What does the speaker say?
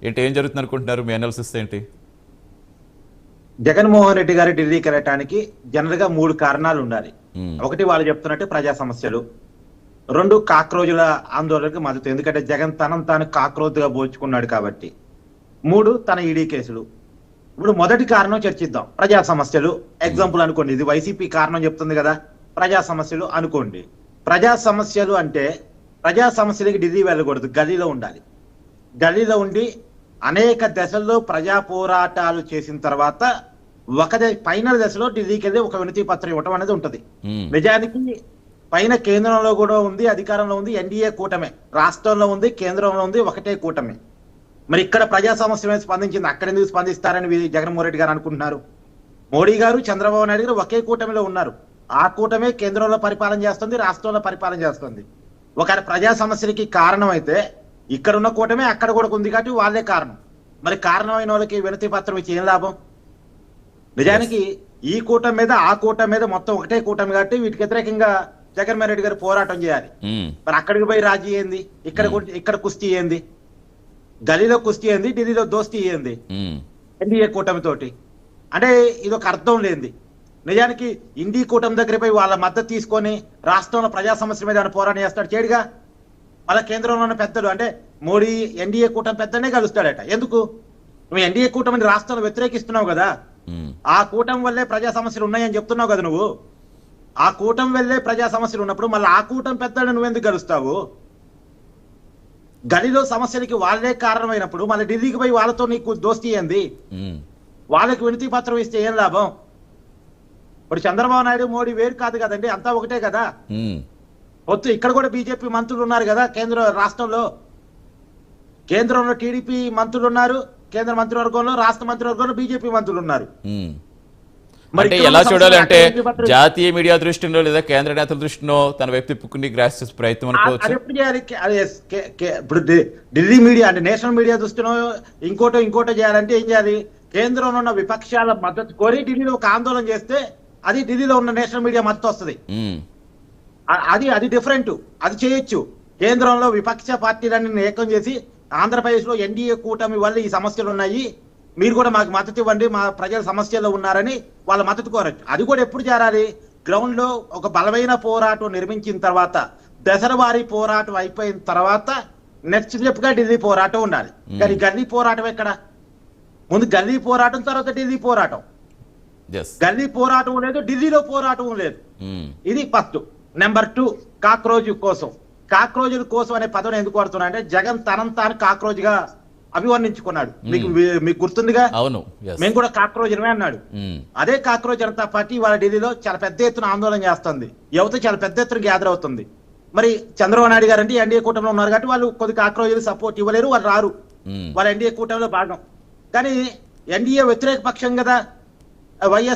ఏంటి, ఏం జరుగుతుంది అనుకుంటున్నారు? మీ అనాలిసిస్ ఏంటి? జగన్మోహన్ రెడ్డి గారి ఢిల్లీకి వెళ్ళటానికి జనరల్ గా 3 కారణాలు ఉండాలి. మ్మ్. ఒకటి, వాళ్ళు చెప్తున్నట్టు ప్రజా సమస్యలు. 2, కాక్రోజుల ఆందోళనకు మద్దతు, ఎందుకంటే జగన్ తాను కాక్రోజ్గా పోల్చుకున్నాడు కాబట్టి. 3, తన ఈడీ కేసులు. ఇప్పుడు మొదటి కారణం చర్చిద్దాం. ప్రజా సమస్యలు ఎగ్జాంపుల్ అనుకోండి, ఇది వైసీపీ కారణం చెప్తుంది కదా, ప్రజా సమస్యలు అనుకోండి. ప్రజా సమస్యలు అంటే ప్రజా సమస్యలకి ఢిల్లీ వెళ్ళకూడదు, గల్లీలో ఉండాలి. గల్లీలో ఉండి అనేక దశల్లో ప్రజా పోరాటాలు చేసిన తర్వాత ఫైనల్ దశలో ఢిల్లీకి వెళ్ళి ఒక వినతి పత్రం ఇవ్వటం అనేది ఉంటది. నిజానికి పైన కేంద్రంలో కూడా ఉంది, అధికారంలో ఉంది, ఎన్డీఏ కూటమే. రాష్ట్రంలో ఉంది, కేంద్రంలో ఉంది, ఒకటే కూటమే. మరి ఇక్కడ ప్రజా సమస్య మీద స్పందించింది, అక్కడ ఎందుకు స్పందిస్తారని జగన్మోహన్ రెడ్డి గారు అనుకుంటున్నారు? మోడీ గారు, చంద్రబాబు నాయుడు గారు ఒకే కూటమిలో ఉన్నారు. ఆ కూటమే కేంద్రంలో పరిపాలన చేస్తుంది, రాష్ట్రంలో పరిపాలన చేస్తుంది. ఒక ప్రజా సమస్యలకి కారణం అయితే ఇక్కడ ఉన్న కూటమే అక్కడ కూడా ఉంది కాబట్టి వాళ్ళే కారణం. మరి కారణమైన వాళ్ళకి వినతి పత్రం ఇచ్చి ఏం లాభం? నిజానికి ఈ కూటమి మీద ఆ కూటమి మీద మొత్తం ఒకటే కూటమి కాబట్టి వీటికి వ్యతిరేకంగా జగన్మోహన్ రెడ్డి గారు పోరాటం చేయాలి. మరి అక్కడికి పోయి రాజీ ఏంది, ఇక్కడ కుస్తీ ఏంది, గలీలో కుస్తీ ఏంది, ఢిల్లీలో దోస్తీ ఏంది ఎన్డీఏ కూటమితోటి? అంటే ఇది ఒక అర్థం లేనిది. నిజానికి ఇండి కూటమి దగ్గర పోయి వాళ్ళ మద్దతు తీసుకొని రాష్ట్రంలో ప్రజా సమస్యల మీద పోరాటం చేస్తాడు, చేయడుగా. మళ్ళీ కేంద్రంలో ఉన్న పెద్దలు అంటే మోడీ ఎన్డీఏ కూటమి పెద్దనే కలుస్తాడట. ఎందుకు? నువ్వు ఎన్డీఏ కూటమిని రాష్ట్రంలో వ్యతిరేకిస్తున్నావు కదా, ఆ కూటమి వల్లే ప్రజా సమస్యలు ఉన్నాయని చెప్తున్నావు కదా నువ్వు. ఆ కూటమి వల్లే ప్రజా సమస్యలు ఉన్నప్పుడు మళ్ళీ ఆ కూటమి పెద్దలను నువ్వెందుకు కలుస్తావు? గలిలో సమస్యలకి వాళ్ళే కారణమైనప్పుడు మళ్ళీ ఢిల్లీకి పోయి వాళ్ళతో నీకు దోస్తీ ఏంది? వాళ్ళకి వినతి పత్రం ఇస్తే ఏం లాభం? ఇప్పుడు చంద్రబాబు నాయుడు, మోడీ వేరు కాదు కదండి, అంతా ఒకటే కదా. ఇక్కడ కూడా బీజేపీ మంత్రులు ఉన్నారు కదా, రాష్ట్రంలో కేంద్రంలో టీడీపీ మంత్రులు ఉన్నారు, కేంద్ర మంత్రివర్గంలో, రాష్ట్ర మంత్రివర్గంలో బీజేపీ మంత్రులు ఉన్నారు. మరి ఎలా చూడాలి అంటే జాతీయ మీడియా దృష్టిలో లేదా కేంద్ర నేతల దృష్టిలో తన వైపు తిప్పుకుని గ్రాస్ చేసే ప్రయత్నం అనుకోవచ్చు. ఎప్పుడు చేయాలి? ఇప్పుడు ఢిల్లీ మీడియా అంటే నేషనల్ మీడియా దృష్టిలో ఇంకోటో చేయాలంటే ఏం చేయాలి? కేంద్రంలో ఉన్న విపక్షాల మద్దతు కోరి ఢిల్లీలో ఒక ఆందోళన చేస్తే అది ఢిల్లీలో ఉన్న నేషనల్ మీడియా మద్దతు వస్తుంది. అది డిఫరెంట్, అది చేయొచ్చు. కేంద్రంలో విపక్ష పార్టీలన్నీ ఏకం చేసి ఆంధ్రప్రదేశ్ లో ఎన్డీఏ కూటమి వల్ల ఈ సమస్యలు ఉన్నాయి, మీరు కూడా మాకు మద్దతు ఇవ్వండి, మా ప్రజల సమస్యల్లో ఉన్నారని వాళ్ళ మద్దతు కోరచ్చు. అది కూడా ఎప్పుడు చేరాలి? గ్రౌండ్ లో ఒక బలమైన పోరాటం నిర్మించిన తర్వాత, దశల వారీ పోరాటం అయిపోయిన తర్వాత నెక్స్ట్ స్టెప్ గా ఢిల్లీ పోరాటం ఉండాలి. కానీ గల్లీ పోరాటం ఎక్కడ? ముందు గల్లీ పోరాటం, తర్వాత ఢిల్లీ పోరాటం. గల్లీ పోరాటం లేదు, ఢిల్లీలో పోరాటం లేదు. ఇది ఫస్ట్. నెంబర్ 2, కాక్రోజు కోసం. కాక్రోజుల కోసం అనే పదం ఎందుకు వాడుతున్నా అంటే జగన్ తాను కాక్రోజ్ గా అభివర్ణించుకున్నాడు. మీకు గుర్తుందిగా, మేము కూడా కాక్రోజులమే అన్నాడు. అదే కాక్రోజ్ జనతా పార్టీ వాళ్ళ ఢిల్లీలో చాలా పెద్ద ఎత్తున ఆందోళన చేస్తుంది, యువత చాలా పెద్ద ఎత్తున గ్యాదర్ అవుతుంది. మరి చంద్రబాబు నాయుడు గారు అంటే ఎన్డీఏ కూటమిలో ఉన్నారు కాబట్టి వాళ్ళు కొద్ది కాక్రోజులు సపోర్ట్ ఇవ్వలేరు, వాళ్ళు రారు, వాళ్ళ ఎన్డీఏ కూటమిలో భాగం. కానీ ఎన్డీఏ వ్యతిరేక పక్షం కదా వైఎస్